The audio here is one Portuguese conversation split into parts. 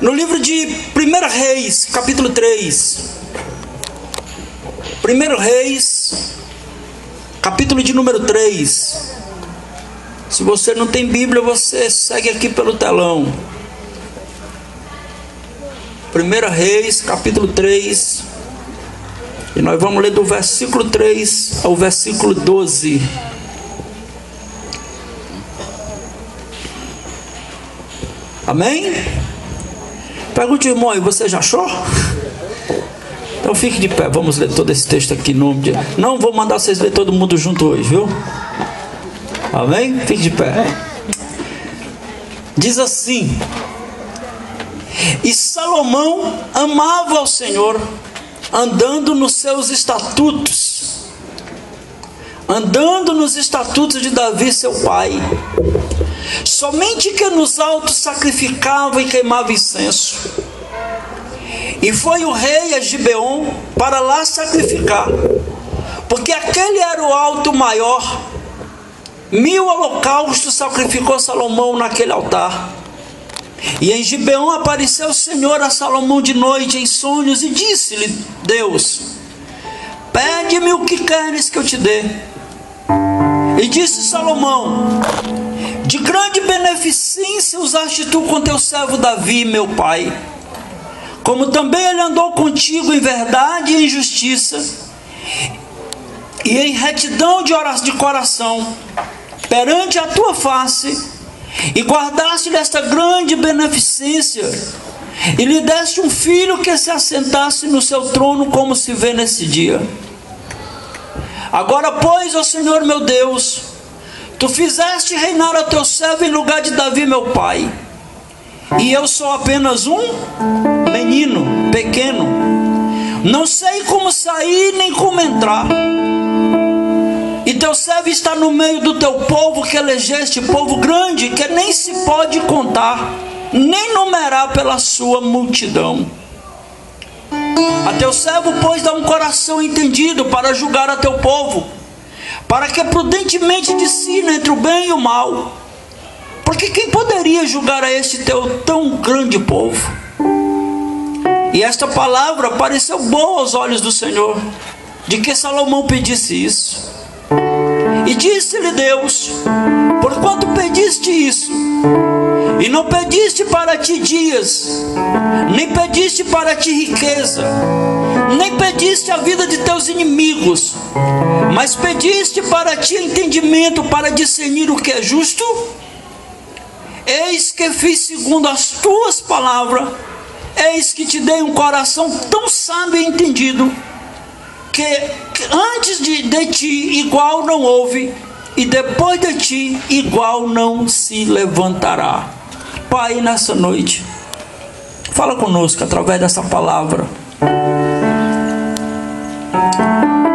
No livro de 1 Reis, capítulo 3. 1 Reis, capítulo de número 3. Se você não tem Bíblia, você segue aqui pelo telão. 1 Reis, capítulo 3. E nós vamos ler do versículo 3 ao versículo 12. Amém? Pergunte, irmão, e você já achou? Então fique de pé, vamos ler todo esse texto aqui em nome de... Não vou mandar vocês ler todo mundo junto hoje, viu? Amém? Fique de pé. Diz assim: E Salomão amava ao Senhor, andando nos seus estatutos, andando nos estatutos de Davi seu pai, somente que nos altos sacrificava e queimava incenso. E foi o rei a Gibeon para lá sacrificar, porque aquele era o alto maior. 1000 holocaustos sacrificou Salomão naquele altar. E em Gibeon apareceu o Senhor a Salomão de noite em sonhos, e disse-lhe Deus: Pede-me o que queres que eu te dê. E disse Salomão: De grande beneficência usaste tu com teu servo Davi, meu pai, como também ele andou contigo em verdade e em justiça, e em retidão de coração, perante a tua face, e guardaste desta grande beneficência, e lhe deste um filho que se assentasse no seu trono, como se vê nesse dia. Agora, pois, ó Senhor meu Deus, tu fizeste reinar a teu servo em lugar de Davi meu pai, e eu sou apenas um menino pequeno, não sei como sair nem como entrar. E teu servo está no meio do teu povo que elegeste, povo grande, que nem se pode contar, nem numerar pela sua multidão. A teu servo, pois, dá um coração entendido para julgar a teu povo, para que prudentemente discirna entre o bem e o mal. Porque quem poderia julgar a este teu tão grande povo? E esta palavra pareceu boa aos olhos do Senhor, de que Salomão pedisse isso. E disse-lhe Deus: Porquanto pediste isso, e não pediste para ti dias, nem pediste para ti riqueza, nem pediste a vida de teus inimigos, mas pediste para ti entendimento para discernir o que é justo, eis que fiz segundo as tuas palavras. Eis que te dei um coração tão sábio e entendido, que antes de ti igual não houve, e depois de ti igual não se levantará. Pai, nessa noite, fala conosco através dessa palavra.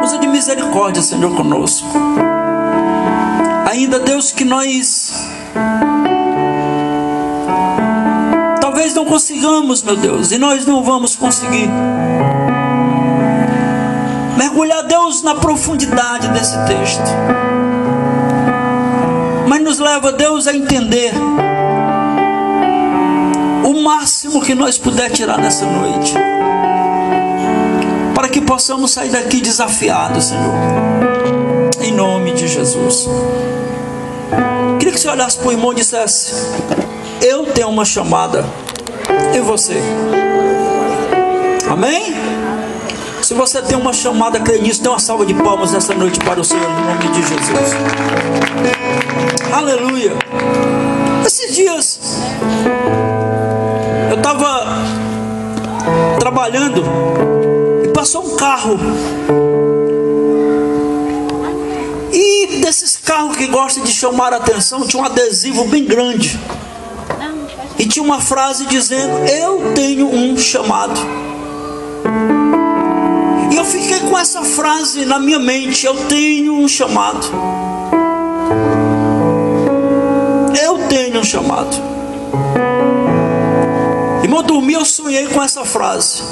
Usa de misericórdia, Senhor, conosco. Ainda, Deus, que nós talvez não consigamos, meu Deus, e nós não vamos conseguir mergulhar, Deus, na profundidade desse texto, mas nos leva, Deus, a entender o máximo que nós puder tirar nessa noite, para que possamos sair daqui desafiados, Senhor, em nome de Jesus. Queria que você olhasse para o irmão e dissesse: eu tenho uma chamada, e você? Amém? Se você tem uma chamada, crê nisso, dê uma salva de palmas nessa noite para o Senhor, em nome de Jesus. Aleluia. Esses dias eu estava trabalhando e passou um carro, e desses carros que gostam de chamar a atenção, tinha um adesivo bem grande e tinha uma frase dizendo: eu tenho um chamado. E eu fiquei com essa frase na minha mente: eu tenho um chamado. Eu tenho um chamado. Irmão, eu dormi, eu sonhei com essa frase.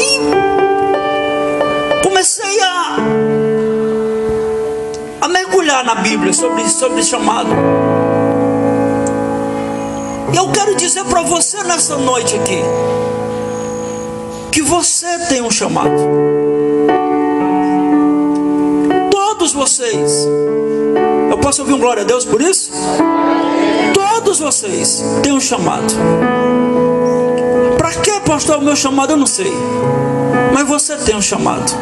E comecei a mergulhar na Bíblia sobre chamado. Eu quero dizer para você nessa noite aqui, que você tem um chamado. Todos vocês. Eu posso ouvir um glória a Deus por isso? Todos vocês têm um chamado. Para que, pastor, o meu chamado? Eu não sei. Mas você tem um chamado.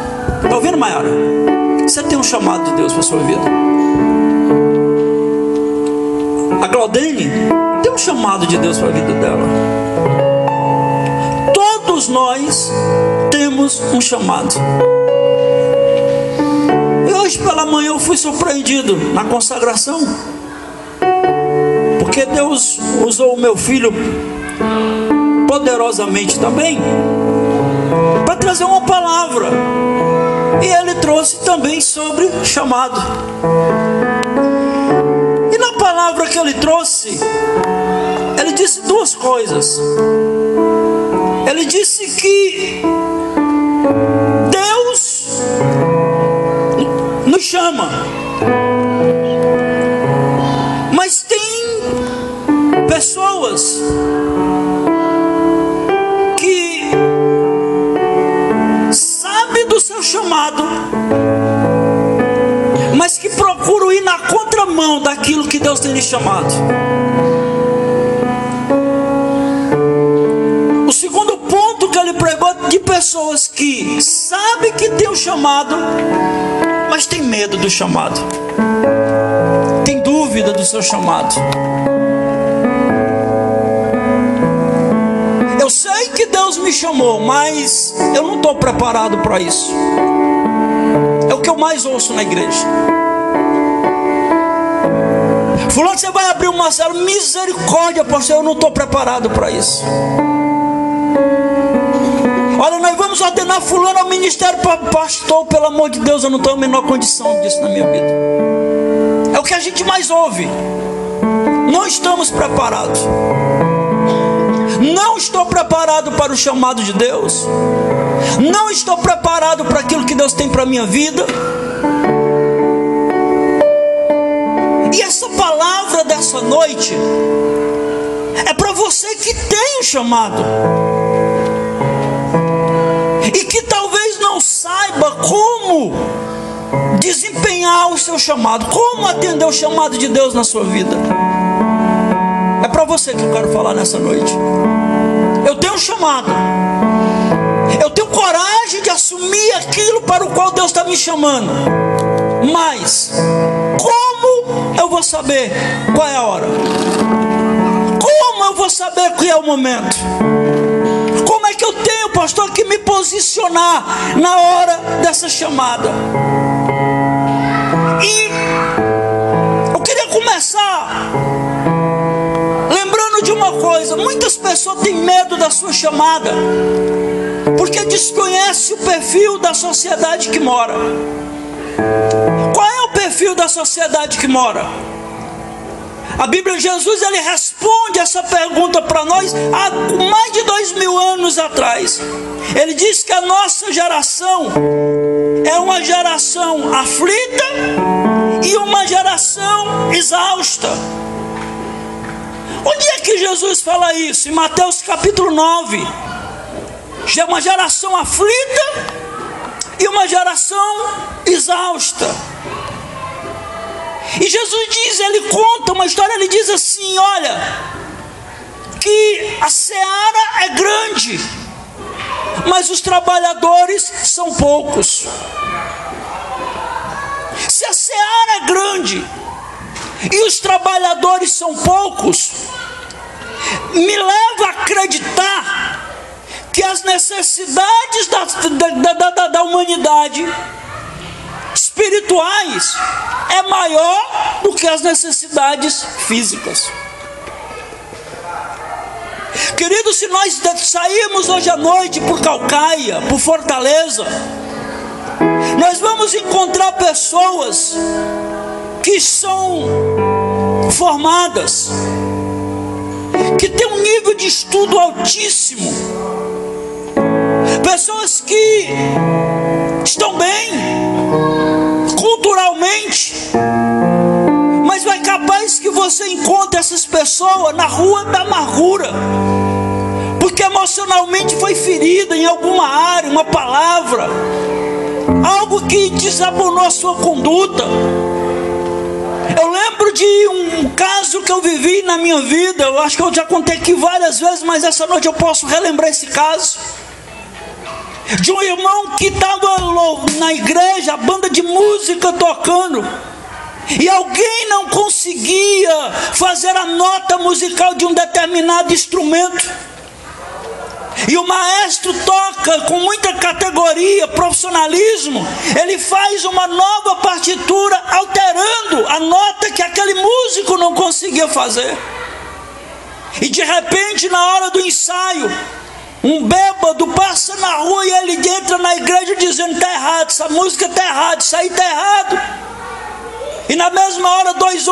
Está ouvindo, Maiara? Você tem um chamado de Deus para a sua vida. A Claudine tem um chamado de Deus para a vida dela. Todos nós temos um chamado. E hoje pela manhã eu fui surpreendido na consagração, porque Deus usou o meu filho poderosamente também para trazer uma palavra. E ele trouxe também sobre chamado. E na palavra que ele trouxe, ele disse duas coisas. Ele disse que Deus nos chama, mas tem pessoas que sabem do seu chamado, mas que procuram ir na contramão daquilo que Deus tem lhe chamado. O segundo ponto que ele pregou, de pessoas que sabem que tem um chamado, mas tem medo do chamado, tem dúvida do seu chamado. Eu sei que Deus me chamou, mas eu não estou preparado para isso. É o que eu mais ouço na igreja. Fulano, você vai abrir uma célula? Misericórdia, pastor, eu não estou preparado para isso. Olha, nós vamos ordenar fulano ao ministério para pastor. Pelo amor de Deus, eu não tenho a menor condição disso na minha vida. É o que a gente mais ouve. Não estamos preparados. Não estou preparado para o chamado de Deus. Não estou preparado para aquilo que Deus tem para a minha vida. E essa palavra dessa noite é para você que tem um chamado e que talvez não saiba como desempenhar o seu chamado, como atender o chamado de Deus na sua vida. É para você que eu quero falar nessa noite. Eu tenho um chamado, eu tenho coragem de assumir aquilo para o qual Deus está me chamando, mas como eu vou saber qual é a hora? Como eu vou saber qual é o momento? Como é que eu tenho, pastor, que me posicionar na hora dessa chamada? E eu queria começar lembrando de uma coisa. Muitas pessoas têm medo da sua chamada, porque desconhece o perfil da sociedade que mora. Qual é o perfil da sociedade que mora? A Bíblia, Jesus, ele responde essa pergunta para nós há mais de 2000 anos atrás. Ele diz que a nossa geração é uma geração aflita e uma geração exausta. Onde é que Jesus fala isso? Em Mateus capítulo 9. É uma geração aflita e uma geração exausta. E Jesus diz, ele conta uma história, ele diz assim, olha, que a seara é grande, mas os trabalhadores são poucos. Se a seara é grande e os trabalhadores são poucos, me leva a acreditar que as necessidades da humanidade espirituais é maior do que as necessidades físicas. Queridos, se nós sairmos hoje à noite por Caucaia, por Fortaleza, nós vamos encontrar pessoas que são formadas, que têm um nível de estudo altíssimo, pessoas que estão bem culturalmente, mas vai capaz que você encontra essas pessoas na rua da amargura, porque emocionalmente foi ferida em alguma área, uma palavra, algo que desabonou a sua conduta. Eu lembro de um caso que eu vivi na minha vida. Eu acho que eu já contei aqui várias vezes, mas essa noite eu posso relembrar esse caso. De um irmão que estava na igreja, a banda de música tocando, e alguém não conseguia fazer a nota musical de um determinado instrumento. E o maestro toca com muita categoria, profissionalismo. Ele faz uma nova partitura, alterando a nota que aquele músico não conseguia fazer. E de repente, na hora do ensaio, um bêbado passa na rua e ele entra na igreja dizendo: está errado, essa música está errada, isso aí está errado. E na mesma hora, dois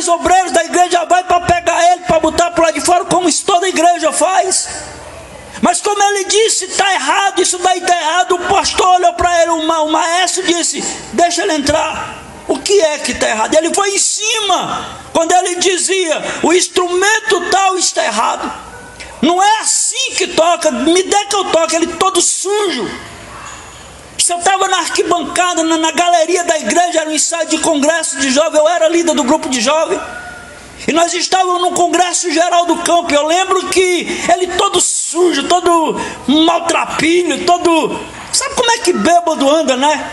obreiros da igreja vai para pegar ele, para botar para lá de fora, como isso toda igreja faz. Mas como ele disse, está errado, isso daí está errado, o pastor olhou para ele, o maestro disse: deixa ele entrar. O que é que está errado? Ele foi em cima, quando ele dizia: o instrumento tal está errado. Não é assim que toca, me dê que eu toque. Ele todo sujo. Se eu estava na arquibancada, na galeria da igreja, era um ensaio de congresso de jovem, eu era líder do grupo de jovem. E nós estávamos no congresso geral do campo. Eu lembro que ele todo sujo, todo maltrapilho, todo... Sabe como é que bêbado anda, né?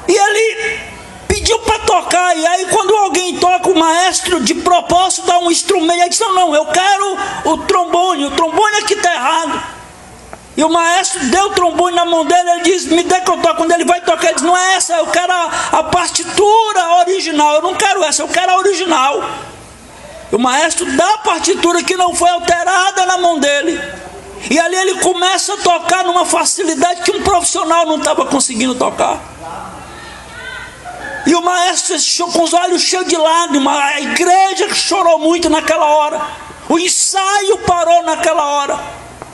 E ele pediu para tocar. E aí quando alguém toca, o maestro de propósito dá um instrumento. Ele disse: não, eu quero o trombone é que está errado. E o maestro deu o trombone na mão dele. Ele diz: me dê que eu toque. Quando ele vai tocar, ele diz: não é essa, eu quero a partitura original. Eu não quero essa, eu quero a original. E o maestro dá a partitura que não foi alterada na mão dele. E ali ele começa a tocar numa facilidade que um profissional não estava conseguindo tocar. E o maestro com os olhos cheios de lágrimas. A igreja chorou muito naquela hora. O ensaio parou naquela hora.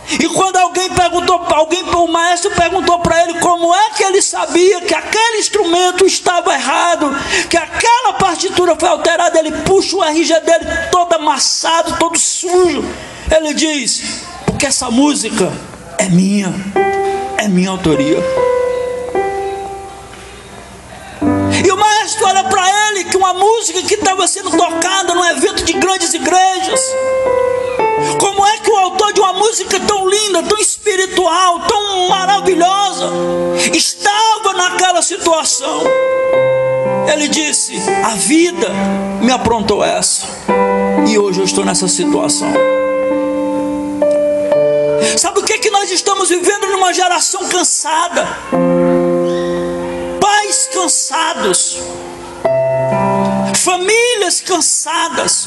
E quando o maestro perguntou para ele como é que ele sabia que aquele instrumento estava errado, que aquela partitura foi alterada, ele puxa o RG dele todo amassado, todo sujo. Ele diz: porque essa música é minha autoria. E o maestro olha para ele que uma música que estava sendo tocada num evento de grandes igrejas, como é que o autor de uma música tão linda, tão espiritual, tão maravilhosa, estava naquela situação? Ele disse: a vida me aprontou essa, e hoje eu estou nessa situação. Sabe o que nós estamos vivendo? Numa geração cansada, pais cansados, famílias cansadas.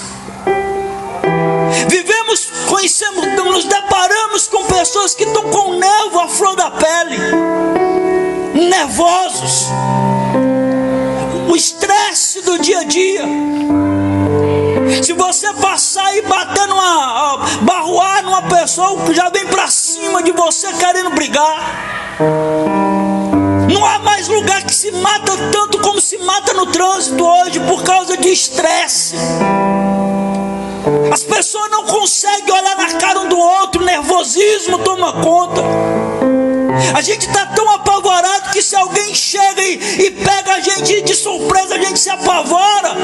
Nos deparamos com pessoas que estão com o nervo à flor da pele, nervosos, o estresse do dia a dia. Se você passar e bater barroar numa pessoa que já vem para cima de você querendo brigar. Não há mais lugar que se mata tanto como se mata no trânsito hoje, por causa de estresse. As pessoas não conseguem olhar na cara um do outro, o nervosismo toma conta. A gente está tão apavorado que se alguém chega e pega a gente de surpresa, a gente se apavora,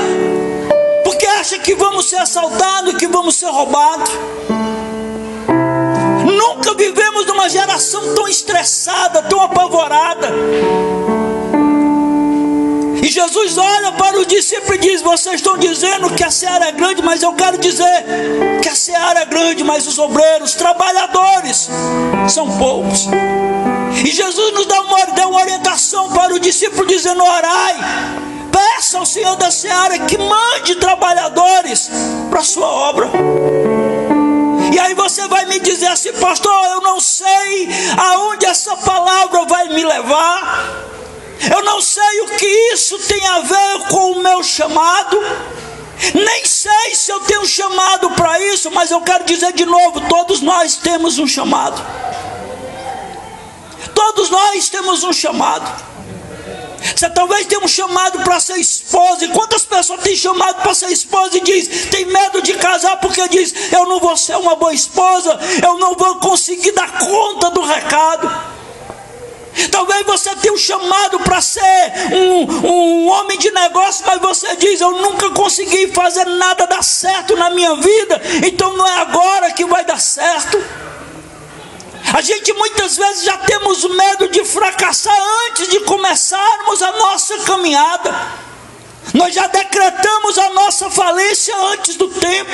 porque acha que vamos ser assaltados, que vamos ser roubados. Nunca vivemos numa geração tão estressada, tão apavorada. E Jesus olha para os discípulos e diz: vocês estão dizendo que a seara é grande, mas eu quero dizer que a seara é grande, mas os obreiros, os trabalhadores são poucos. E Jesus nos dá uma orientação para o discípulo, dizendo: orai, peça ao Senhor da seara que mande trabalhadores para a sua obra. E aí você vai me dizer assim: pastor, eu não sei aonde essa palavra vai me levar. Eu não sei o que isso tem a ver com o meu chamado. Nem sei se eu tenho chamado para isso, mas eu quero dizer de novo: todos nós temos um chamado. Todos nós temos um chamado. Você talvez tenha um chamado para ser esposa. E quantas pessoas têm chamado para ser esposa e tem medo de casar porque diz: eu não vou ser uma boa esposa, eu não vou conseguir dar conta do recado. Talvez você tenha um chamado para ser um homem de negócio, mas você diz: eu nunca consegui fazer nada dar certo na minha vida, então não é agora que vai dar certo. A gente muitas vezes já temos medo de fracassar antes de começarmos a nossa caminhada. Nós já decretamos a nossa falência antes do tempo.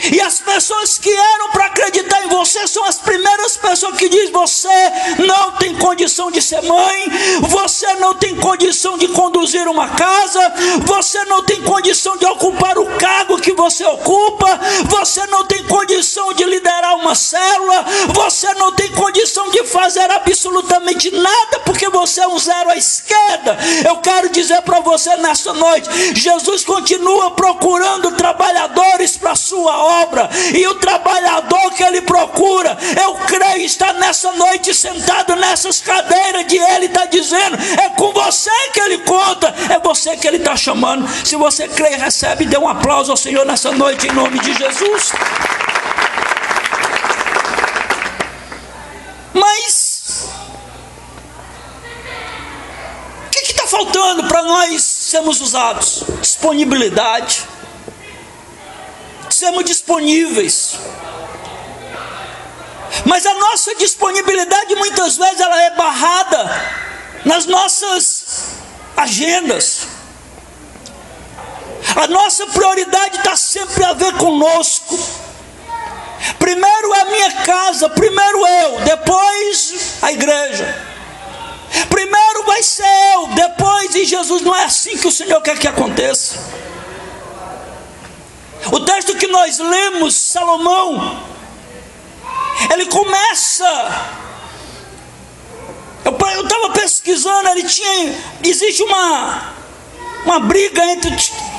E as pessoas que eram para acreditar em você são as primeiras pessoas que dizem: você não tem condição de ser mãe, você não tem condição de conduzir uma casa, você não tem condição de ocupar o cargo que você ocupa, você não tem condição de liderar uma célula, você não tem condição de fazer absolutamente nada porque você é um zero à esquerda. Eu quero dizer para você nessa noite: Jesus continua procurando trabalhadores para a sua obra, e o trabalhador que ele procura, eu creio, está nessa noite sentado nessas cadeiras de ele, está dizendo: é com você que ele conta, é você que ele está chamando. Se você crê e recebe, dê um aplauso ao Senhor nessa noite em nome de Jesus. Mas o que está faltando para nós sermos usados? Disponibilidade. Sermos disponíveis. Mas a nossa disponibilidade muitas vezes ela é barrada nas nossas agendas. A nossa prioridade está sempre a ver conosco. Primeiro é a minha casa, primeiro eu, depois a igreja. Primeiro vai ser eu, depois, e Jesus, não é assim que o Senhor quer que aconteça. O texto que nós lemos, Salomão, ele começa, eu estava pesquisando, existe uma briga entre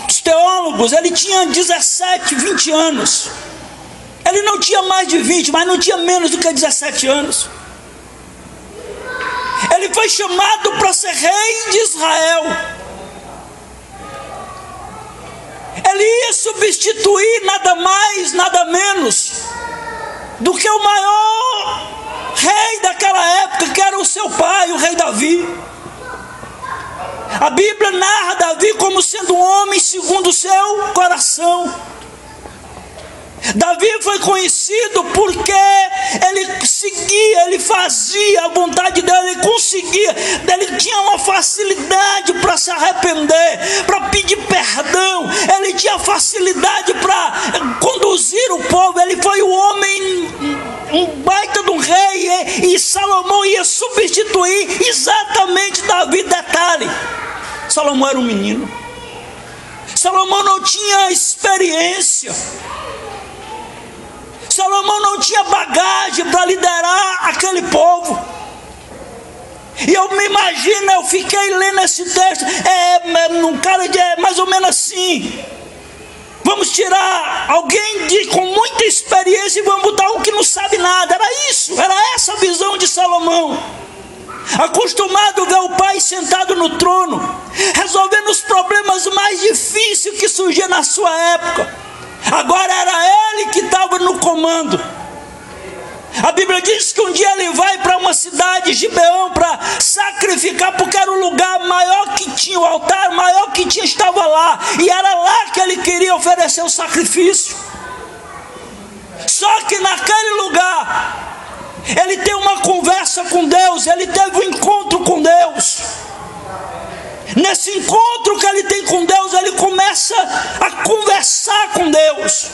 os teólogos. Ele tinha 17, 20 anos, ele não tinha mais de 20, mas não tinha menos do que 17 anos. Ele foi chamado para ser rei de Israel. Ele ia substituir nada mais, nada menos do que o maior rei daquela época, que era o seu pai, o rei Davi. A Bíblia narra Davi como sendo um homem segundo o seu coração. Davi foi conhecido porque ele seguia, ele fazia a vontade dele, ele conseguia, ele tinha uma facilidade para se arrepender, para pedir perdão, ele tinha facilidade para conduzir o povo. Ele foi o homem, um baita de um rei, e Salomão ia substituir exatamente Davi. Detalhe: Salomão era um menino, Salomão não tinha experiência, Salomão não tinha bagagem para liderar aquele povo. E eu me imagino, eu fiquei lendo esse texto, um cara mais ou menos assim: vamos tirar alguém com muita experiência e vamos botar um que não sabe nada. Era isso, era essa a visão de Salomão. Acostumado a ver o pai sentado no trono, resolvendo os problemas mais difíceis que surgiam na sua época. Agora era ele que estava no comando. A Bíblia diz que um dia ele vai para uma cidade, Gibeão, para sacrificar, porque era o lugar maior que tinha, o altar maior que tinha estava lá, e era lá que ele queria oferecer o sacrifício. Só que naquele lugar ele tem uma conversa com Deus, ele teve um encontro com Deus. Nesse encontro que ele tem com Deus, ele começa a conversar com Deus.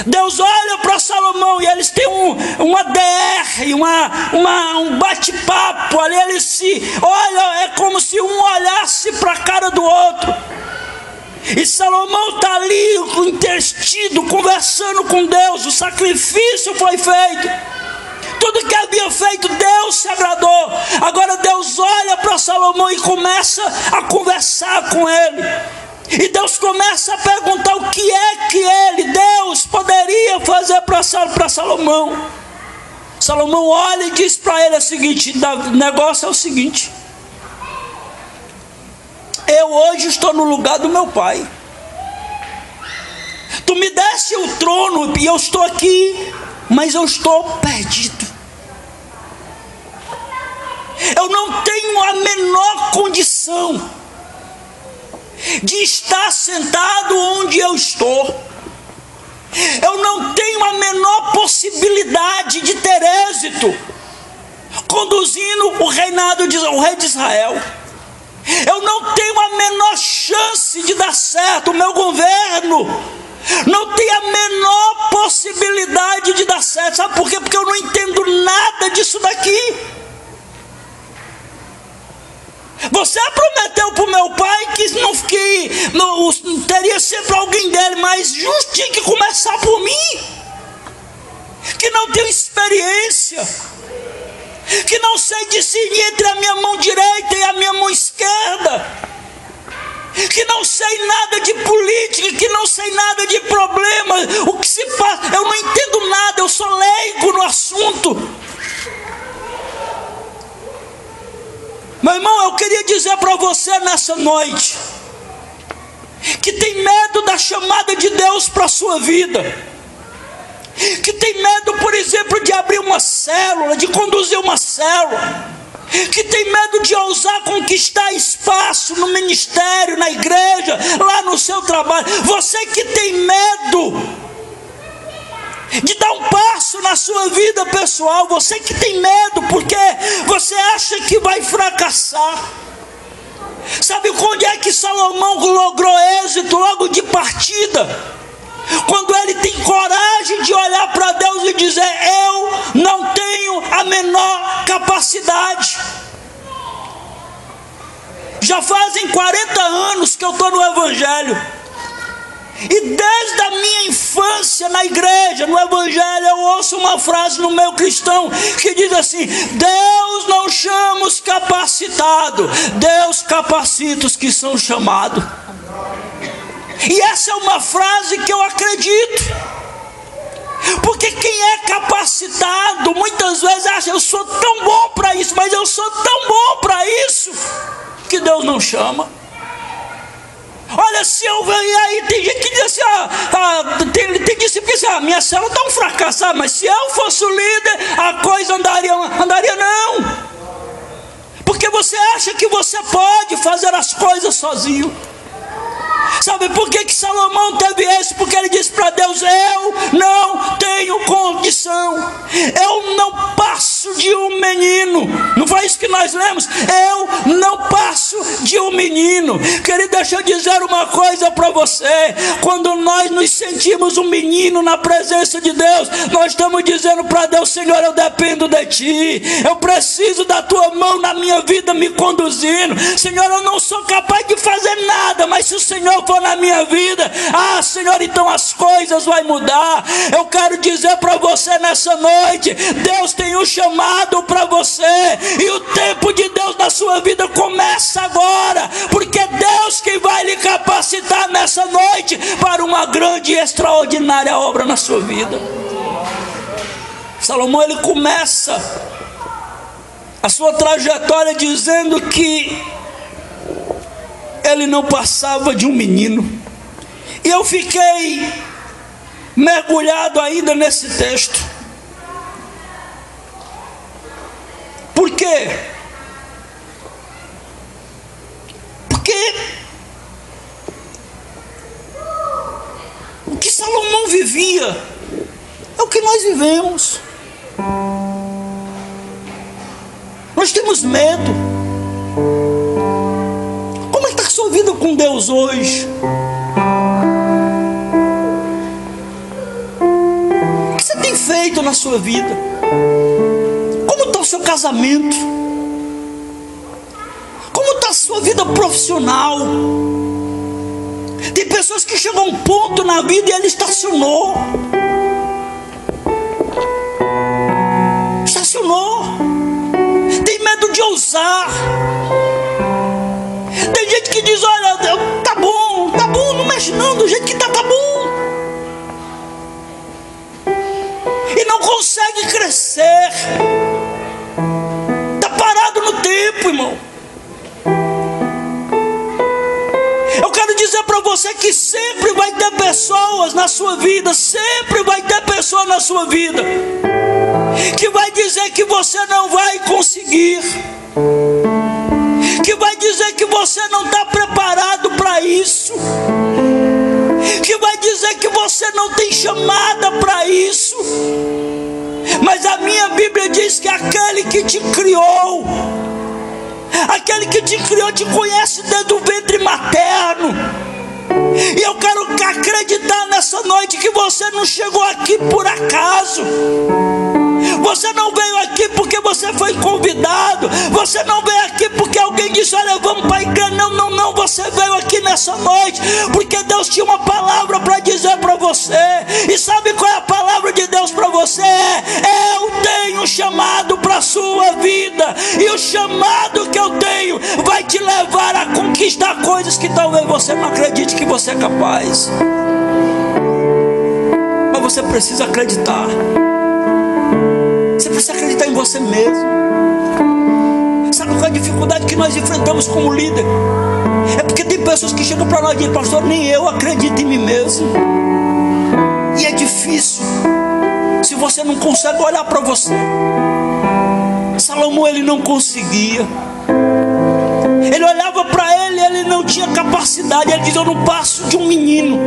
Deus olha para Salomão e eles têm uma DR, um bate-papo ali. Eles se olham, é como se um olhasse para a cara do outro. E Salomão está ali interestido, conversando com Deus. O sacrifício foi feito, tudo que havia feito, Deus se agradou. Agora Deus olha para Salomão e começa a conversar com ele. E Deus começa a perguntar o que é que Deus poderia fazer para Salomão. Salomão olha e diz para ele o seguinte: o negócio é o seguinte: hoje estou no lugar do meu pai. Tu me deste o trono e eu estou aqui, mas eu estou perdido. Eu não tenho a menor condição de estar sentado onde eu estou. Eu não tenho a menor possibilidade de ter êxito conduzindo o reinado o rei de Israel. Eu não tenho a menor chance de dar certo. O meu governo não tem a menor possibilidade de dar certo. Sabe por quê? Porque eu não entendo nada disso daqui. Você prometeu para o meu pai que teria sempre alguém dele, mas justo tinha que começar por mim, que não tenho experiência, que não sei discernir entre a minha mão direita e a minha mão esquerda, que não sei nada de política, que não sei nada de problema, o que se passa, eu não entendo nada, eu sou leigo no assunto. Meu irmão, eu queria dizer para você nessa noite, que tem medo da chamada de Deus para a sua vida, que tem medo, por exemplo, de abrir uma célula, de conduzir uma célula, que tem medo de ousar conquistar espaço no ministério, na igreja, lá no seu trabalho. Você que tem medo de dar um passo na sua vida pessoal, você que tem medo porque você acha que vai fracassar. Sabe onde é que Salomão logrou êxito logo de partida? Quando ele tem coragem de olhar para Deus e dizer: eu não tenho a menor capacidade. Já fazem 40 anos que eu estou no Evangelho, e desde a minha infância na igreja, no Evangelho, eu ouço uma frase no meio cristão que diz assim: Deus não chama os capacitados, Deus capacita os que são chamados. E essa é uma frase que eu acredito, porque quem é capacitado muitas vezes acha: eu sou tão bom para isso, mas eu sou tão bom para isso que Deus não chama. Olha, se eu venho aí, tem gente que diz assim: tem discípulo que diz assim: minha célula está um fracasso, mas se eu fosse o líder, a coisa andaria não. Porque você acha que você pode fazer as coisas sozinho. Sabe por que Salomão teve esse? Porque ele disse para Deus: eu não tenho condição, eu não passo de um menino. Não foi isso que nós lemos? Eu não passo de um menino. Querido, deixa eu dizer uma coisa para você: quando nós nos sentimos um menino na presença de Deus, nós estamos dizendo para Deus: Senhor, eu dependo de Ti, eu preciso da Tua mão na minha vida me conduzindo. Senhor, eu não sou capaz de fazer nada, mas se o Senhor for na minha vida, Senhor, então as coisas vão mudar. Eu quero dizer para você nessa noite: Deus tem um chamado para você, e o tempo de Deus na sua vida começa agora, porque é Deus quem vai lhe capacitar nessa noite para uma grande e extraordinária obra na sua vida. Salomão, ele começa a sua trajetória dizendo que ele não passava de um menino. E eu fiquei mergulhado ainda nesse texto. Por quê? Porque o que Salomão vivia é o que nós vivemos. Nós temos medo. Como é que está a sua vida com Deus hoje? O que você tem feito na sua vida? Como está o seu casamento? Como está a sua vida profissional? Tem pessoas que chegam a um ponto na vida e ele estacionou. Tem medo de ousar. Tem gente que diz: olha, tá bom, não mexe não, do jeito que tá bom. E não consegue crescer. Tá parado no tempo, irmão. você que sempre vai ter pessoas na sua vida, sempre vai ter pessoas na sua vida que vai dizer que você não vai conseguir, que vai dizer que você não está preparado para isso, que vai dizer que você não tem chamada para isso. Mas a minha Bíblia diz que aquele que te criou, aquele que te criou, te conhece desde o ventre materno. E eu quero acreditar nessa noite que você não chegou aqui por acaso. Você não veio aqui porque você foi convidado. Você não veio aqui porque alguém disse: olha, vamos para a igreja. Não, você veio aqui nessa noite porque Deus tinha uma palavra para dizer para você. E sabe qual é a palavra de Deus para você? Eu tenho um chamado para a sua vida. E o chamado que eu tenho vai te levar a conquistar coisas que talvez você não acredite que você é capaz. Mas você precisa acreditar. Você precisa acreditar em você mesmo. Sabe qual é a dificuldade que nós enfrentamos como líder? É porque tem pessoas que chegam para nós e dizem: pastor, nem eu acredito em mim mesmo. E é difícil se você não consegue olhar para você. Salomão, ele não conseguia. Ele olhava para ele, ele não tinha capacidade. Ele diz: eu não passo de um menino.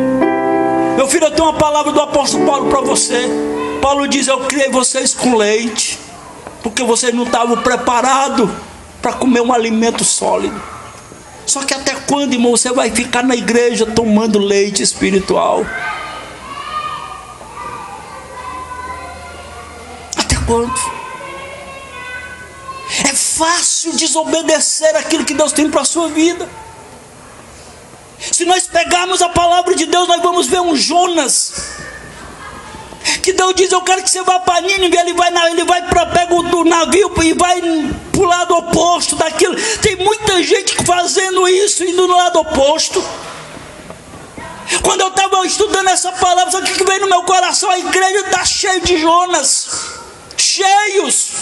Meu filho, eu tenho uma palavra do apóstolo Paulo para você. Paulo diz: eu criei vocês com leite, porque vocês não estavam preparados para comer um alimento sólido. Só que até quando, irmão, você vai ficar na igreja tomando leite espiritual? Até quando? É fácil desobedecer aquilo que Deus tem para a sua vida. Se nós pegarmos a palavra de Deus, nós vamos ver um Jonas, que Deus diz: eu quero que você vá para Nínive. Ele vai para pega o navio e vai para o lado oposto daquilo. Tem muita gente fazendo isso, indo no lado oposto. Quando eu estava estudando essa palavra, sabe o que veio no meu coração? A igreja está cheia de Jonas, cheios.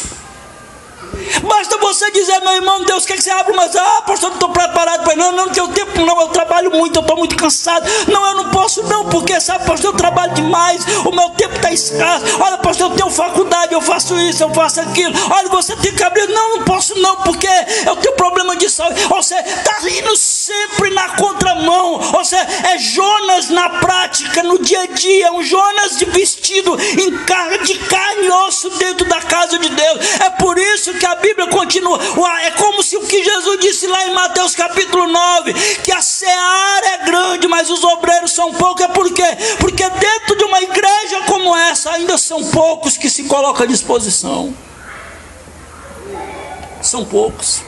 Basta você dizer: meu irmão, Deus quer que você abra, mas pastor, não estou preparado para não tenho tempo, não, eu trabalho muito, eu estou muito cansado, não, eu não posso não, porque sabe, pastor, eu trabalho demais, o meu tempo está escasso. Olha, pastor, eu tenho faculdade, eu faço isso, eu faço aquilo. Olha, você tem que abrir. Não posso não, porque eu tenho problema de saúde. Você está indo sempre na contramão. Você é Jonas na prática, no dia a dia, um Jonas de vestido em de carne e osso dentro da casa de Deus. É por isso que a Bíblia continua. É como se o que Jesus disse lá em Mateus capítulo 9, que a seara é grande, mas os obreiros são poucos. É por quê? Porque dentro de uma igreja como essa, ainda são poucos que se colocam à disposição. São poucos.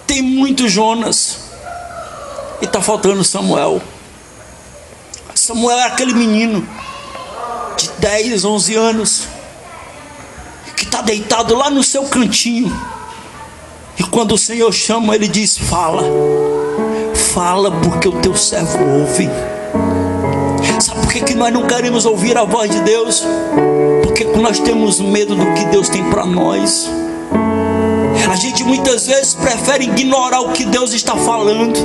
Tem muito Jonas e está faltando Samuel. Samuel é aquele menino de 10, 11 anos que está deitado lá no seu cantinho, e quando o Senhor chama, ele diz: fala, porque o teu servo ouve. Sabe por que nós não queremos ouvir a voz de Deus? Porque nós temos medo do que Deus tem para nós. A gente muitas vezes prefere ignorar o que Deus está falando.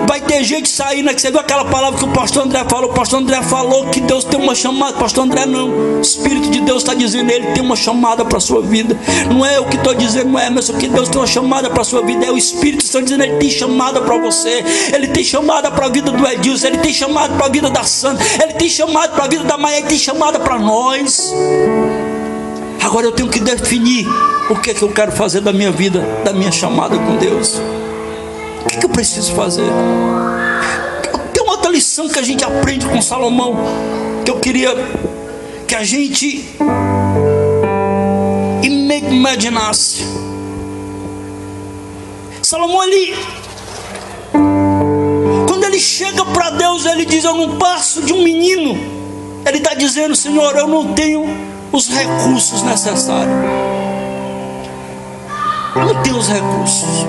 Vai ter gente saindo aqui. Você viu aquela palavra que o pastor André falou? O pastor André falou que Deus tem uma chamada. Pastor André não, o Espírito de Deus está dizendo: ele tem uma chamada para a sua vida. Não é eu que estou dizendo, não é, mas que Deus tem uma chamada para a sua vida. É o Espírito Santo dizendo: ele tem chamada para você. Ele tem chamada para a vida do Edilson. Ele tem chamada para a vida da Santa. Ele tem chamada para a vida da Maia. Ele tem chamada para nós. Agora eu tenho que definir o que é que eu quero fazer da minha vida, da minha chamada com Deus. O que eu preciso fazer? Tem uma outra lição que a gente aprende com Salomão, que eu queria que a gente imaginasse. Salomão, quando ele chega para Deus, ele diz: eu não passo de um menino. Ele está dizendo: Senhor, eu não tenho os recursos necessários. Eu não tenho os recursos.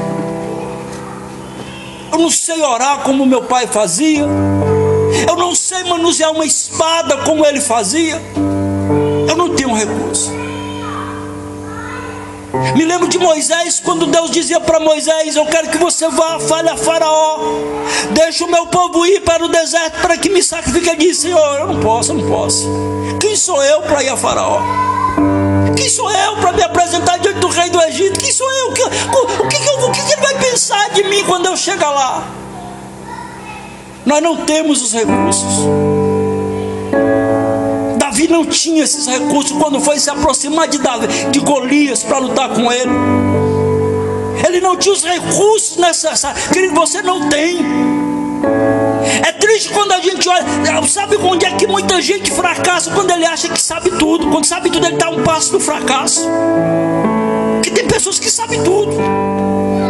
Eu não sei orar como meu pai fazia. Eu não sei manusear uma espada como ele fazia. Eu não tenho recurso. Me lembro de Moisés, quando Deus dizia para Moisés: eu quero que você vá, fale a Faraó, deixa o meu povo ir para o deserto para que me sacrifique. Ele disse: Senhor, eu não posso. Quem sou eu para ir a Faraó? Quem sou eu para me apresentar diante do rei do Egito? Quem sou eu? O que ele vai pensar de mim quando eu chegar lá? Nós não temos os recursos. Davi não tinha esses recursos quando foi se aproximar de Golias para lutar com ele. Ele não tinha os recursos necessários. Querido, você não tem. É triste quando a gente olha. Sabe onde é que muita gente fracassa? Quando ele acha que sabe tudo. Quando sabe tudo, ele dá um passo do fracasso. Porque tem pessoas que sabem tudo.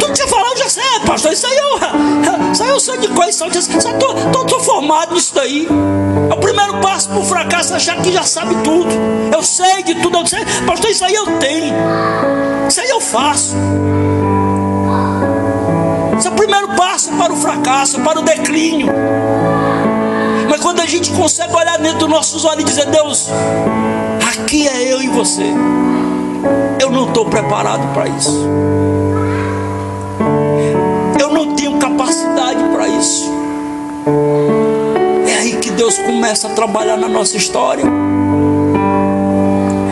Tudo que você falar, eu já sei, pastor. Isso aí eu sei de coisa. Estou formado nisso daí. É o primeiro passo para o fracasso, achar que já sabe tudo. Eu sei de tudo, eu sei. Pastor, isso aí eu tenho. Isso aí eu faço. Esse é o primeiro passo para o fracasso, para o declínio. Mas quando a gente consegue olhar dentro dos nossos olhos e dizer: Deus, aqui é eu e você, eu não estou preparado para isso, eu não tenho capacidade para isso. É aí que Deus começa a trabalhar na nossa história.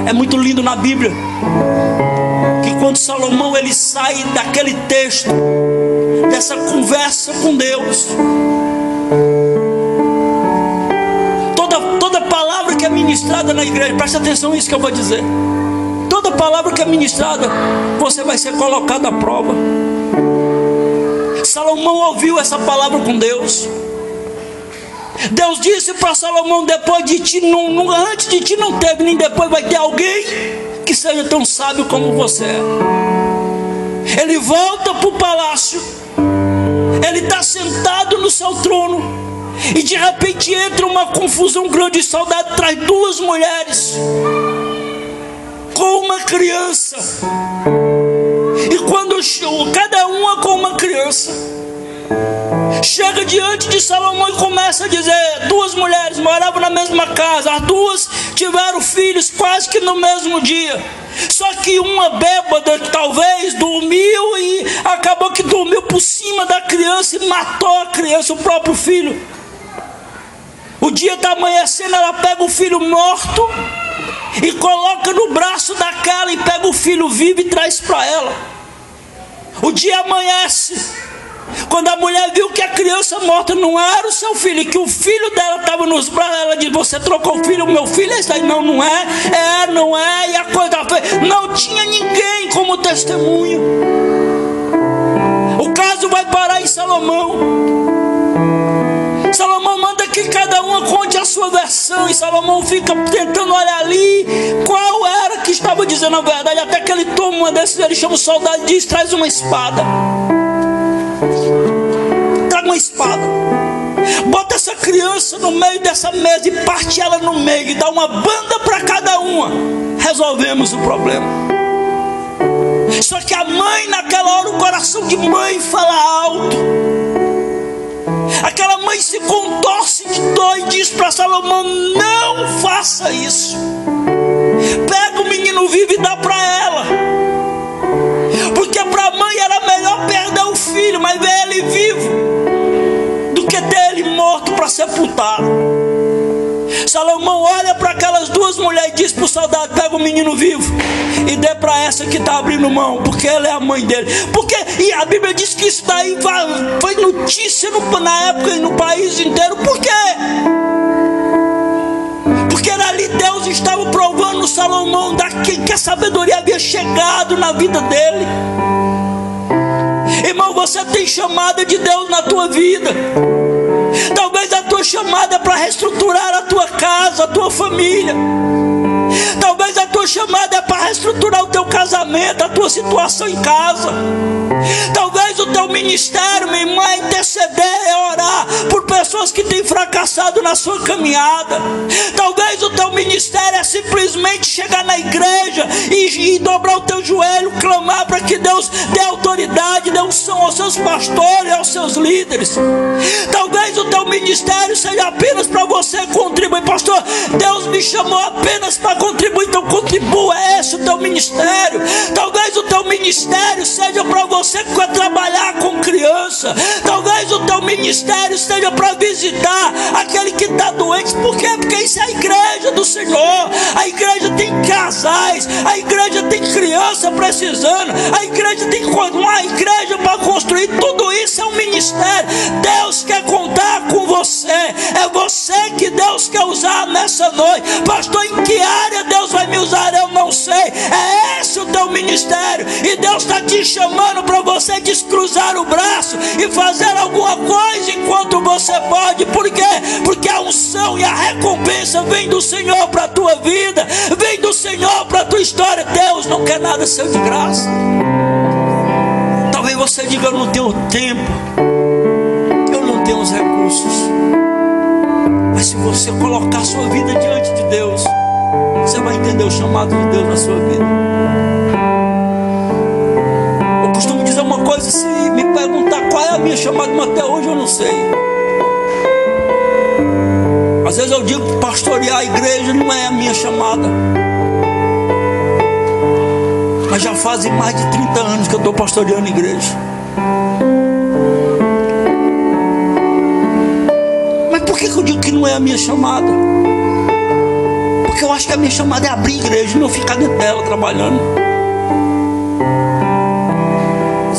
É muito lindo na Bíblia que quando Salomão ele sai daquele texto, dessa conversa com Deus, toda palavra que é ministrada na igreja, preste atenção nisso que eu vou dizer, toda palavra que é ministrada, você vai ser colocado à prova. Salomão ouviu essa palavra com Deus. Deus disse para Salomão: depois de ti, antes de ti não teve, nem depois vai ter alguém que seja tão sábio como você é. Ele volta para o palácio, ele está sentado no seu trono, e de repente entra uma confusão grande. O soldado traz duas mulheres com uma criança, e quando cada uma com uma criança chega diante de Salomão e começa a dizer: duas mulheres moravam na mesma casa, as duas tiveram filhos quase que no mesmo dia, só que uma bêbada talvez dormiu e acabou que dormiu por cima da criança e matou a criança, o próprio filho. O dia está amanhecendo, ela pega o filho morto e coloca no braço daquela, e pega o filho vivo e traz para ela. O dia amanhece. Quando a mulher viu que a criança morta não era o seu filho, e que o filho dela estava nos braços, ela disse: você trocou o filho? O meu filho é esse aí? Não, não é. Não é. E a coisa foi, não tinha ninguém como testemunho. O caso vai parar em Salomão. Salomão manda que cada uma conte a sua versão, e Salomão fica tentando olhar ali qual era que estava dizendo a verdade, até que ele toma uma dessas, ele chama o soldado e diz: traz uma espada. Traga uma espada, bota essa criança no meio dessa mesa e parte ela no meio, e dá uma banda para cada uma. Resolvemos o problema. Só que a mãe, naquela hora, o coração de mãe fala alto. Aquela mãe se contorce de dor e diz para Salomão: não faça isso. Pega o menino vivo e dá para ela, porque para a mãe era melhor perder o filho, mas ver ele vivo, do que ter ele morto para sepultar. Salomão olha para aquelas duas mulheres e diz para o soldado: pega o menino vivo e dê para essa que está abrindo mão, porque ela é a mãe dele. E a Bíblia diz que isso daí foi notícia na época e no país inteiro. Por quê? Porque ali Deus estava provando Salomão que a sabedoria havia chegado na vida dele. Irmão, você tem chamada de Deus na tua vida. Talvez a tua chamada é para reestruturar a tua casa, a tua família. Talvez a tua chamada é para reestruturar o teu casamento, a tua situação em casa. Talvez o teu ministério, minha irmã, é interceder, é orar por pessoas pessoas que têm fracassado na sua caminhada. Talvez o teu ministério é simplesmente chegar na igreja e dobrar o teu joelho, clamar para que Deus dê autoridade, dê unção aos seus pastores, aos seus líderes. Talvez o teu ministério seja apenas para você contribuir. Pastor, Deus me chamou apenas para contribuir, então contribua. É esse o teu ministério. Talvez o teu ministério seja para você que quer trabalhar com criança. Talvez o teu ministério seja para visitar aquele que está doente. Por quê? Porque isso é a igreja do Senhor. A igreja tem casais, a igreja tem criança precisando, a igreja tem uma igreja para construir. Tudo isso é um ministério. Deus quer contar com você. É você que Deus quer usar nessa noite. Pastor, em que área Deus vai me usar? Eu não sei. É esse o teu ministério. E Deus está te chamando para você descruzar o braço e fazer alguma coisa enquanto você pode. Por quê? Porque a unção e a recompensa vem do Senhor para a tua vida, vem do Senhor para a tua história. Deus não quer nada seu de graça. Talvez você diga: eu não tenho tempo, eu não tenho os recursos. Mas se você colocar a sua vida diante de Deus, você vai entender o chamado de Deus na sua vida. Eu costumo dizer uma coisa: se me perguntar qual é a minha chamada, mas até hoje eu não sei. Às vezes eu digo que pastorear a igreja não é a minha chamada, mas já fazem mais de 30 anos que eu estou pastoreando a igreja. Mas por que eu digo que não é a minha chamada? Porque eu acho que a minha chamada é abrir igreja, não ficar dentro dela trabalhando.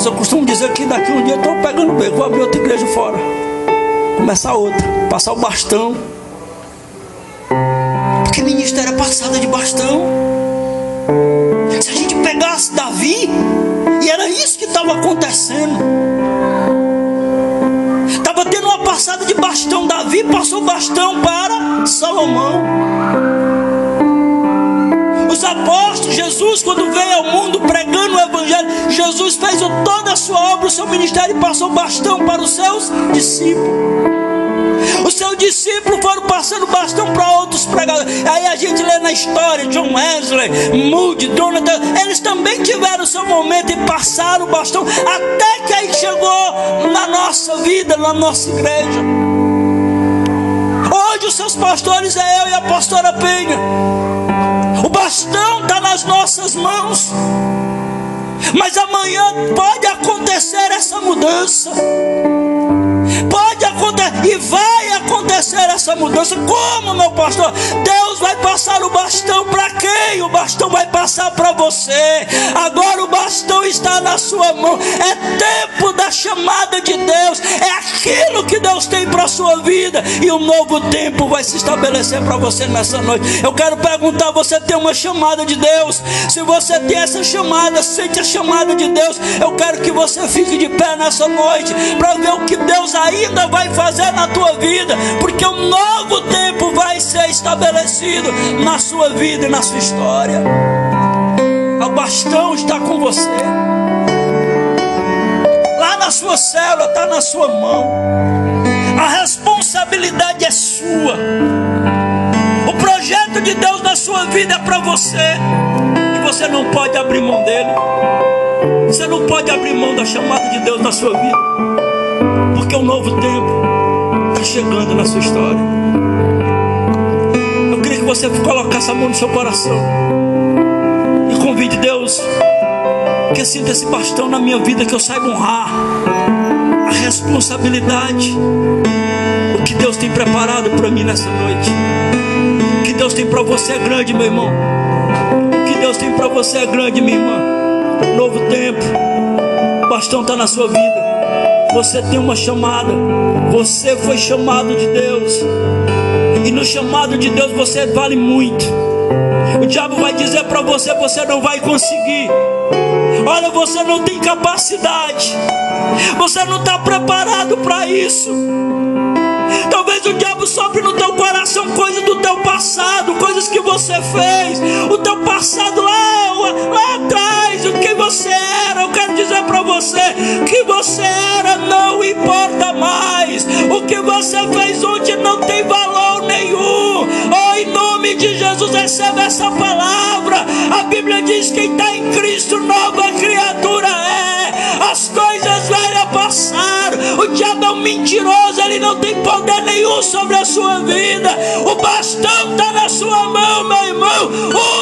Eu costumo dizer que daqui um dia eu estou pegando o beco, vou abrir outra igreja fora, começar outra, passar o bastão. Porque ministério é passada de bastão. Se a gente pegasse Davi, e era isso que estava acontecendo, estava tendo uma passada de bastão. Davi passou o bastão para Salomão. Os apóstolos, Jesus, quando veio ao mundo pregando o evangelho, Jesus fez toda a sua obra, o seu ministério, e passou o bastão para os seus discípulos. Os seus discípulos foram passando o bastão para outros pregadores. Aí a gente lê na história, John Wesley, Moody, Jonathan, eles também tiveram o seu momento e passaram o bastão, até que aí chegou na nossa vida, na nossa igreja. Hoje os seus pastores é eu e a pastora Penha. O bastão está nas nossas mãos, mas amanhã pode acontecer essa mudança. Pode acontecer e vai acontecer essa mudança. Como, meu pastor? Deus vai passar o bastão para quem? O bastão vai passar para você. Agora o bastão está na sua mão. É tempo da chamada de Deus. É aquilo que Deus tem para a sua vida. E um novo tempo vai se estabelecer para você nessa noite. Eu quero perguntar: você tem uma chamada de Deus? Se você tem essa chamada, sente a chamada de Deus, eu quero que você fique de pé nessa noite para ver o que Deus ainda vai fazer na tua vida, porque um novo tempo vai ser estabelecido na sua vida e na sua história. O bastão está com você, lá na sua célula, está na sua mão. A responsabilidade é sua. O projeto de Deus na sua vida é para você, e você não pode abrir mão dele. Você não pode abrir mão da chamada de Deus na sua vida, porque um novo tempo está chegando na sua história. Eu queria que você colocasse a mão no seu coração e convide Deus, que sinta esse bastão na minha vida, que eu saiba honrar a responsabilidade, o que Deus tem preparado para mim nessa noite. O que Deus tem para você é grande, meu irmão. O que Deus tem para você é grande, minha irmã. Novo tempo, o bastão está na sua vida. Você tem uma chamada. Você foi chamado de Deus, e no chamado de Deus você vale muito. O diabo vai dizer para você: você não vai conseguir. Olha, você não tem capacidade, você não está preparado para isso. Talvez o diabo sopre no teu coração coisas do teu passado, coisas que você fez, o teu passado lá atrás, o que você era. Eu quero dizer para você: o que você era não importa mais. O que você fez ontem não tem valor nenhum. Oh, em nome de Jesus, recebe essa palavra. A Bíblia diz: quem está em Cristo, nova criatura é. As coisas velhas passaram. O diabo é um mentiroso, ele não tem poder nenhum sobre a sua vida. O bastão está na sua mão, meu irmão.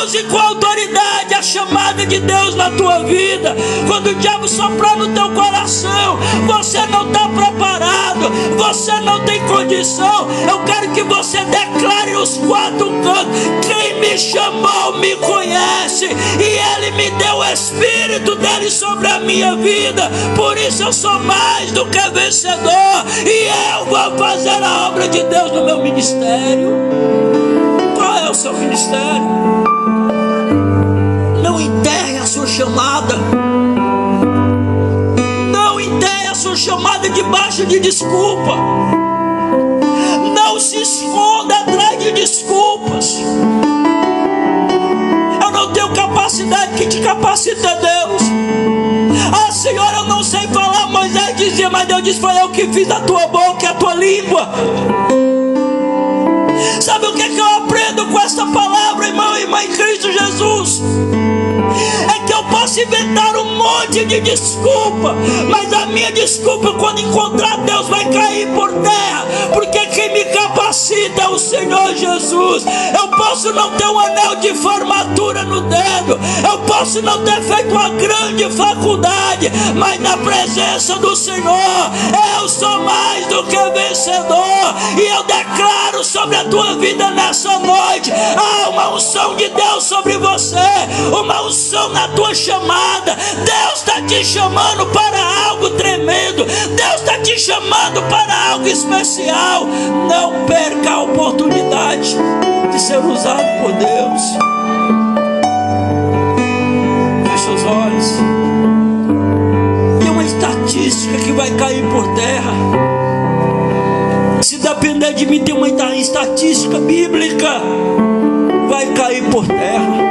Use com autoridade a chamada de Deus na tua vida. Quando o diabo soprar no teu coração, você não está preparado, você não tem condição. Eu quero que você declare os quatro cantos: quem me chamou me conhece, e ele me deu o Espírito dele sobre a minha vida. Por isso eu sou mais do que vencedor, e eu vou fazer a obra de Deus no meu ministério. Qual é o seu ministério? Não enterre a sua chamada. Não enterre a sua chamada debaixo de desculpa. Não se esconda atrás de desculpas. Eu não tenho capacidade, que te capacita é Deus. Ah, Senhor, eu não sei falar. Moisés dizia, mas Deus disse: foi eu que fiz a tua boca e a tua língua. Sabe o que eu aprendo com esta palavra, irmão e irmã em Cristo Jesus? É que eu posso inventar um monte de desculpa, mas a minha desculpa, quando encontrar Deus, vai cair por terra, porque quem me capacita é o Senhor Jesus. Eu posso não ter um anel de formatura no dedo, eu posso não ter feito uma grande faculdade, mas na presença do Senhor eu sou mais do que vencedor. E eu declaro sobre a tua vida nessa noite: há uma unção de Deus sobre você, uma unção na tua chamada. Deus está te chamando para algo tremendo, Deus está te chamando para algo especial. Não perca a oportunidade de ser usado por Deus. Feche os olhos. Tem uma estatística que vai cair por terra. Se depender de mim, tem uma estatística bíblica, vai cair por terra.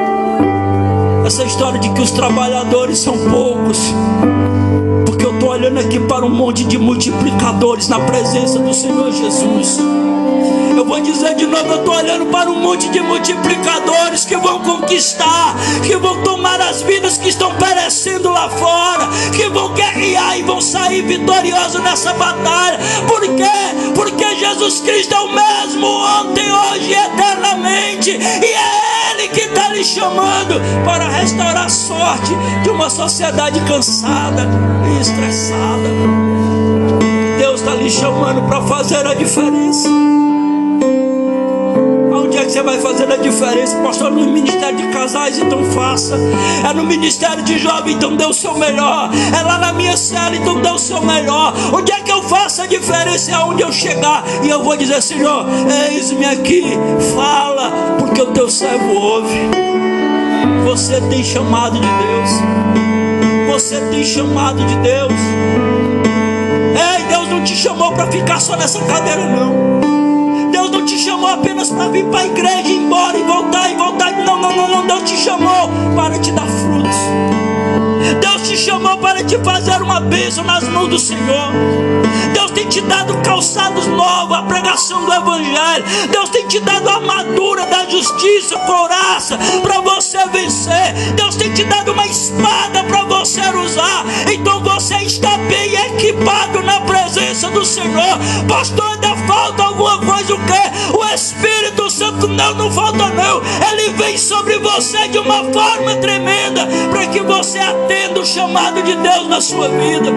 Essa história de que os trabalhadores são poucos, porque eu estou olhando aqui para um monte de multiplicadores na presença do Senhor Jesus. Eu vou dizer de novo, eu estou olhando para um monte de multiplicadores que vão conquistar, que vão tomar as vidas que estão perecendo lá fora, que vão guerrear e vão sair vitoriosos nessa batalha. Por quê? Porque Jesus Cristo é o mesmo ontem, hoje e eternamente, e é Ele que está lhe chamando para restaurar a sorte de uma sociedade cansada e estressada. Deus está lhe chamando para fazer a diferença. Onde é que você vai fazer a diferença? Pastor, no ministério de casais, então faça. É no ministério de jovens, então dê o seu melhor. É lá na minha cela, então dê o seu melhor. Onde é que eu faço a diferença? É onde eu chegar e eu vou dizer: Senhor, eis-me aqui, fala, porque o teu servo ouve. Você tem chamado de Deus. Você tem chamado de Deus. Ei, Deus não te chamou para ficar só nessa cadeira, não. Deus não te chamou apenas para vir para a igreja e ir embora e voltar e voltar. Não, não, não, não. Deus te chamou para te dar frutos. Deus te chamou para te fazer uma bênção nas mãos do Senhor. Deus tem te dado calçados novos, a pregação do Evangelho. Deus tem te dado a armadura da justiça, couraça, para você vencer. Deus tem te dado uma espada para você usar. Então você está bem equipado na presença do Senhor. Pastor, ainda falta alguma coisa? O que? O Espírito Santo? Não falta não. Ele vem sobre você de uma forma tremenda, para que você atenda o chamado de Deus na sua vida.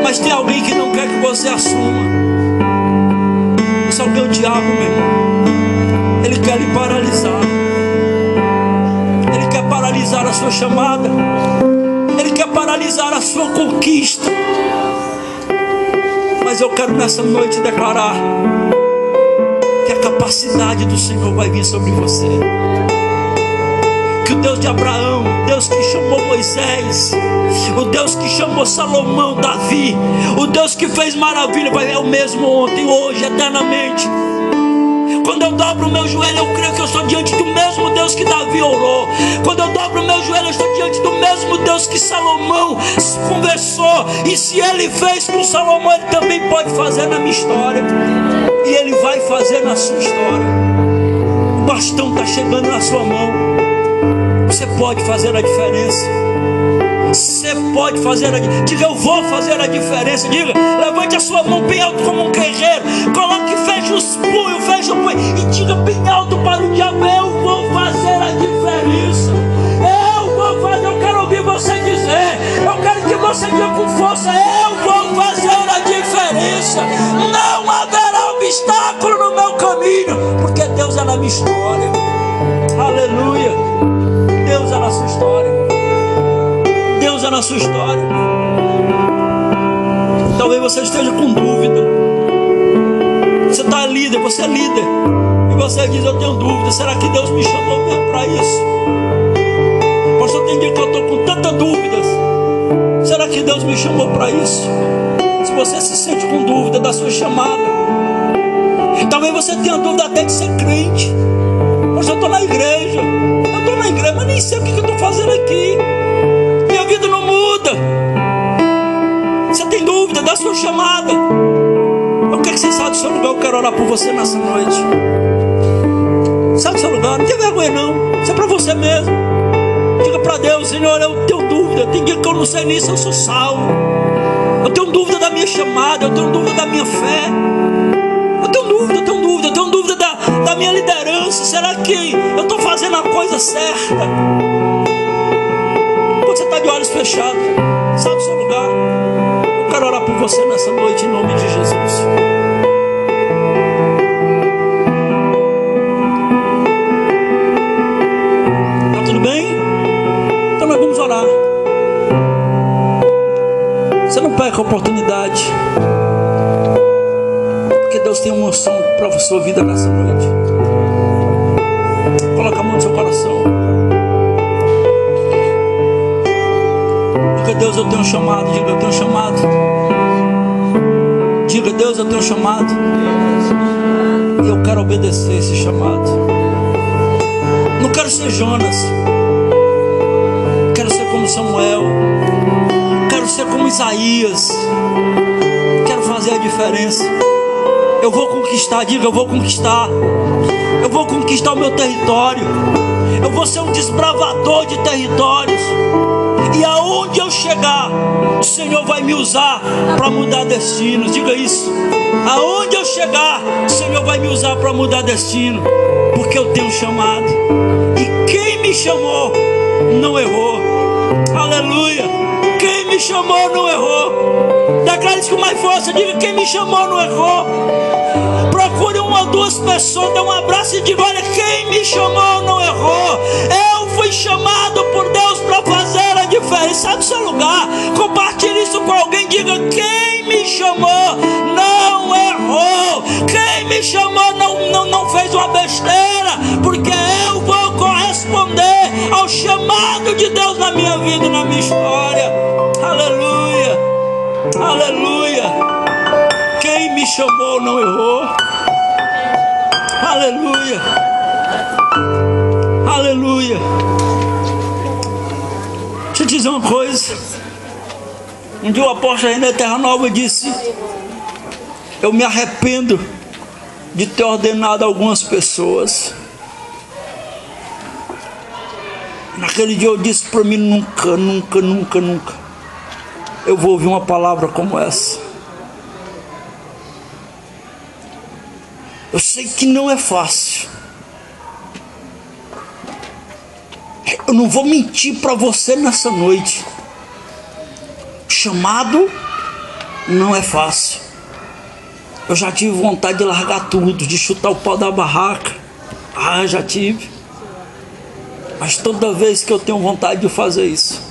Mas tem alguém que não quer que você assuma. Esse é o meu diabo, meu irmão. Ele quer lhe paralisar. Ele quer paralisar a sua chamada. Ele quer paralisar a sua conquista. Mas eu quero nessa noite declarar que a capacidade do Senhor vai vir sobre você. Que o Deus de Abraão, o Deus que chamou Moisés, o Deus que chamou Salomão, Davi, o Deus que fez maravilha, vai é o mesmo ontem, hoje, eternamente. Quando eu dobro o meu joelho, eu creio que eu estou diante do mesmo Deus que Davi orou. Quando eu dobro o meu joelho, eu estou diante do mesmo Deus que Salomão conversou começou, e se Ele fez com Salomão, Ele também pode fazer na minha história, e Ele vai fazer na sua história. O bastão está chegando na sua mão. Você pode fazer a diferença. Você pode fazer a diferença. Diga, eu vou fazer a diferença. Diga, levante a sua mão bem alto como um guerreiro. Coloque, feche os punhos, feche o punho e diga bem alto para o diabo: eu vou fazer a diferença. Eu vou fazer. Eu quero ouvir você dizer. Eu quero que você diga com força: eu vou fazer a diferença. Não haverá obstáculo no meu caminho, porque Deus é na minha história. Aleluia. Deus é na sua história. Deus é na sua história. Talvez você esteja com dúvida. Você está líder, você é líder, e você diz: eu tenho dúvida. Será que Deus me chamou mesmo para isso? Pastor, tem dia que eu estou com tantas dúvidas. Será que Deus me chamou para isso? Se você se sente com dúvida da sua chamada, talvez você tenha dúvida até de ser crente. Poxa, eu estou na igreja, mas nem sei o que eu estou fazendo aqui. Minha vida não muda. Você tem dúvida da sua chamada? Eu quero que você saia do seu lugar. Eu quero orar por você nessa noite. Sai do seu lugar, não tem vergonha não. Isso é para você mesmo. Diga para Deus: Senhor, eu tenho dúvida. Tem dia que eu não sei nem se eu sou salvo. Eu tenho dúvida da minha chamada. Eu tenho dúvida da minha fé. Eu tenho dúvida da minha liderança. Será que eu estou fazendo a coisa certa? Quando você está de olhos fechados, sai do seu lugar. Eu quero orar por você nessa noite, em nome de Jesus. Tá tudo bem? Então nós vamos orar. Você não perca a oportunidade, porque Deus tem uma unção para a sua vida nessa noite. Coloca a mão no seu coração. Diga: Deus, eu tenho um chamado. Diga: eu tenho um chamado. Diga: Deus, eu tenho um chamado, e eu quero obedecer esse chamado. Não quero ser Jonas. Quero ser como Samuel. Quero ser como Isaías. Quero fazer a diferença. Eu vou conquistar. Diga: eu vou conquistar. Eu vou conquistar o meu território. Eu vou ser um desbravador de territórios. E aonde eu chegar, o Senhor vai me usar para mudar destinos. Diga isso. Aonde eu chegar, o Senhor vai me usar para mudar destino, porque eu tenho um chamado. E quem me chamou não errou. Aleluia. Quem me chamou não errou. Declare isso com mais força. Diga: quem me chamou não errou. Procure uma ou duas pessoas, dê um abraço e diga: olha, quem me chamou não errou. Eu fui chamado por Deus para fazer a diferença. Sai do seu lugar, compartilhe isso com alguém. Diga: quem me chamou não errou. Quem me chamou não fez uma besteira, porque eu vou corresponder ao chamado de Deus na minha vida e na minha história. Aleluia. Aleluia. Quem me chamou não errou. Aleluia. Aleluia. Deixa eu te dizer uma coisa. Um dia o apóstolo ainda da Terra Nova disse: eu me arrependo de ter ordenado algumas pessoas. Naquele dia eu disse para mim: nunca eu vou ouvir uma palavra como essa. Eu sei que não é fácil. Eu não vou mentir para você nessa noite. Chamado não é fácil. Eu já tive vontade de largar tudo, de chutar o pau da barraca. Já tive. Mas toda vez que eu tenho vontade de fazer isso,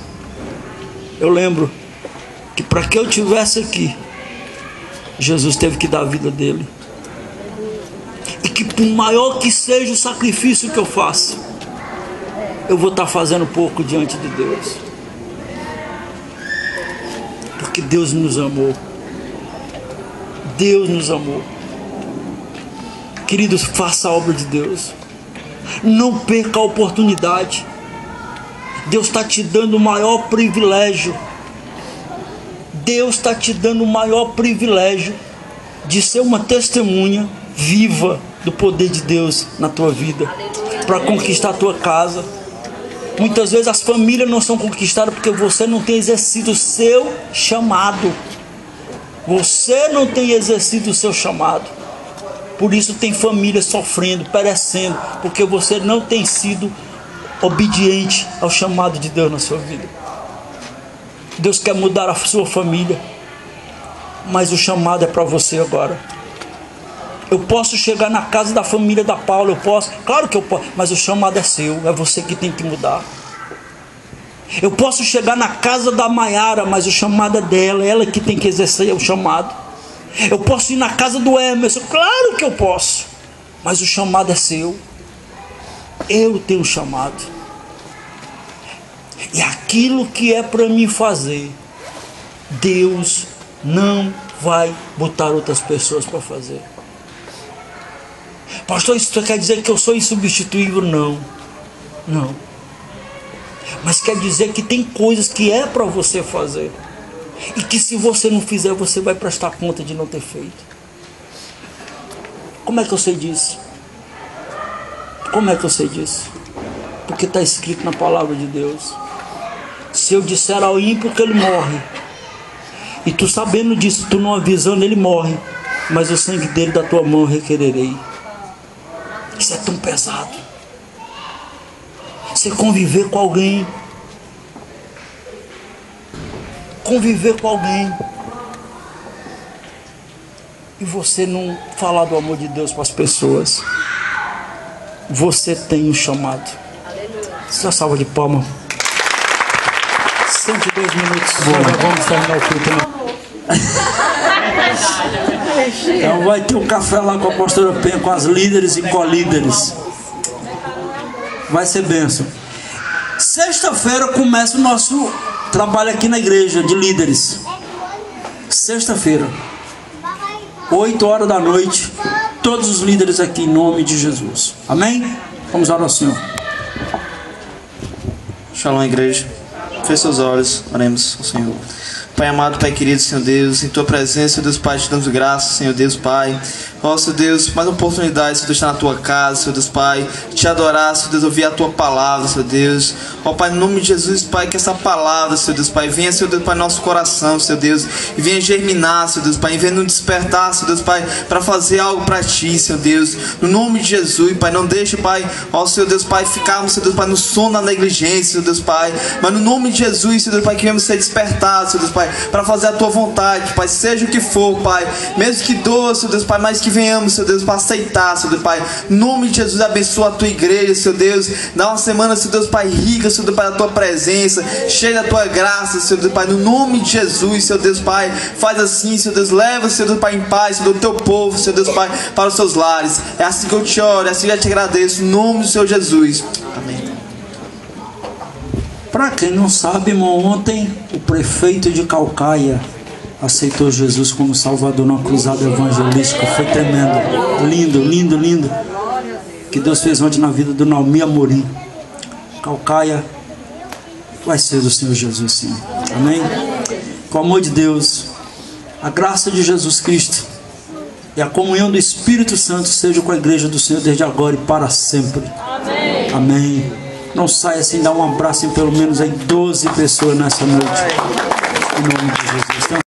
eu lembro que para que eu estivesse aqui, Jesus teve que dar a vida dele. E que por maior que seja o sacrifício que eu faço, eu vou estar fazendo pouco diante de Deus. Porque Deus nos amou. Deus nos amou. Queridos, faça a obra de Deus. Não perca a oportunidade. Deus está te dando o maior privilégio Deus está te dando o maior privilégio de ser uma testemunha viva do poder de Deus na tua vida, para conquistar a tua casa. Muitas vezes as famílias não são conquistadas porque você não tem exercido o seu chamado. Você não tem exercido o seu chamado. Por isso tem famílias sofrendo, perecendo, porque você não tem sido obediente ao chamado de Deus na sua vida. Deus quer mudar a sua família, mas o chamado é para você agora. Eu posso chegar na casa da família da Paula, eu posso, claro que eu posso, mas o chamado é seu, é você que tem que mudar. Eu posso chegar na casa da Maiara, mas o chamado é dela, ela que tem que exercer o chamado. Eu posso ir na casa do Emerson, claro que eu posso, mas o chamado é seu. Eu tenho um chamado, e aquilo que é para mim fazer, Deus não vai botar outras pessoas para fazer. Pastor, isso quer dizer que eu sou insubstituível? Não, não. Mas quer dizer que tem coisas que é para você fazer, e que se você não fizer, você vai prestar conta de não ter feito. Como é que eu sei disso? Como é que eu sei disso? Porque está escrito na palavra de Deus. Se eu disser ao ímpio que ele morre, e tu sabendo disso, tu não avisando, ele morre, mas o sangue dele da tua mão requererei. Isso é tão pesado. Você conviver com alguém, e você não falar do amor de Deus para as pessoas. Você tem um chamado. Só salva de palmas. 102 minutos. Vamos terminar o culto, né? Então vai ter um café lá com a pastora Penha, com as líderes e co-líderes. Vai ser bênção. Sexta-feira começa o nosso trabalho aqui na igreja de líderes. Sexta-feira, 8 horas da noite. Todos os líderes aqui em nome de Jesus. Amém? Vamos orar ao Senhor. Shalom, igreja. Feche seus olhos, oremos ao Senhor. Pai amado, Pai querido, Senhor Deus, em Tua presença, Deus Pai, te damos graças, Senhor Deus Pai. Ó, Senhor Deus, mais uma oportunidade, Senhor Deus, estar na Tua casa, Senhor Deus Pai, te adorar, Senhor Deus, ouvir a Tua palavra, Senhor Deus. Ó Pai, no nome de Jesus, Pai, que essa palavra, Senhor Deus Pai, venha, Senhor Deus Pai, no nosso coração, Senhor Deus, e venha germinar, Senhor Deus Pai, e venha nos despertar, Senhor Deus Pai, para fazer algo para Ti, Senhor Deus. No nome de Jesus, Pai, não deixe, Pai, ó Senhor Deus Pai, ficarmos, Senhor Deus Pai, no sono, na negligência, Senhor Deus Pai, mas no nome de Jesus, Senhor Deus Pai, que venhamos ser despertados, Senhor Deus Pai, para fazer a Tua vontade, Pai, seja o que for, Pai, mesmo que doa, Senhor Deus Pai, mas que venhamos, Senhor Deus, para aceitar, Senhor Deus Pai, em nome de Jesus, abençoa a Tua igreja, Senhor Deus, dá uma semana, Senhor Deus Pai, rica, Senhor Deus Pai, da Tua presença, cheia da Tua graça, Senhor Deus Pai, no nome de Jesus, Senhor Deus Pai, faz assim, Senhor Deus, leva, Senhor Deus Pai, em paz, Senhor, do Teu povo, Senhor Deus Pai, para os Seus lares, é assim que eu te oro, é assim que eu te agradeço, em nome do Senhor Jesus, amém. Para quem não sabe, irmão, ontem o prefeito de Calcaia aceitou Jesus como Salvador na cruzada evangelística. Foi tremendo, lindo, lindo, lindo, que Deus fez ontem na vida do Naomi Amorim. Calcaia vai ser do Senhor Jesus, sim. Amém? Com o amor de Deus, a graça de Jesus Cristo e a comunhão do Espírito Santo seja com a igreja do Senhor desde agora e para sempre. Amém. Amém. Não saia sem dar um abraço em pelo menos aí 12 pessoas nessa noite. Em nome de Jesus.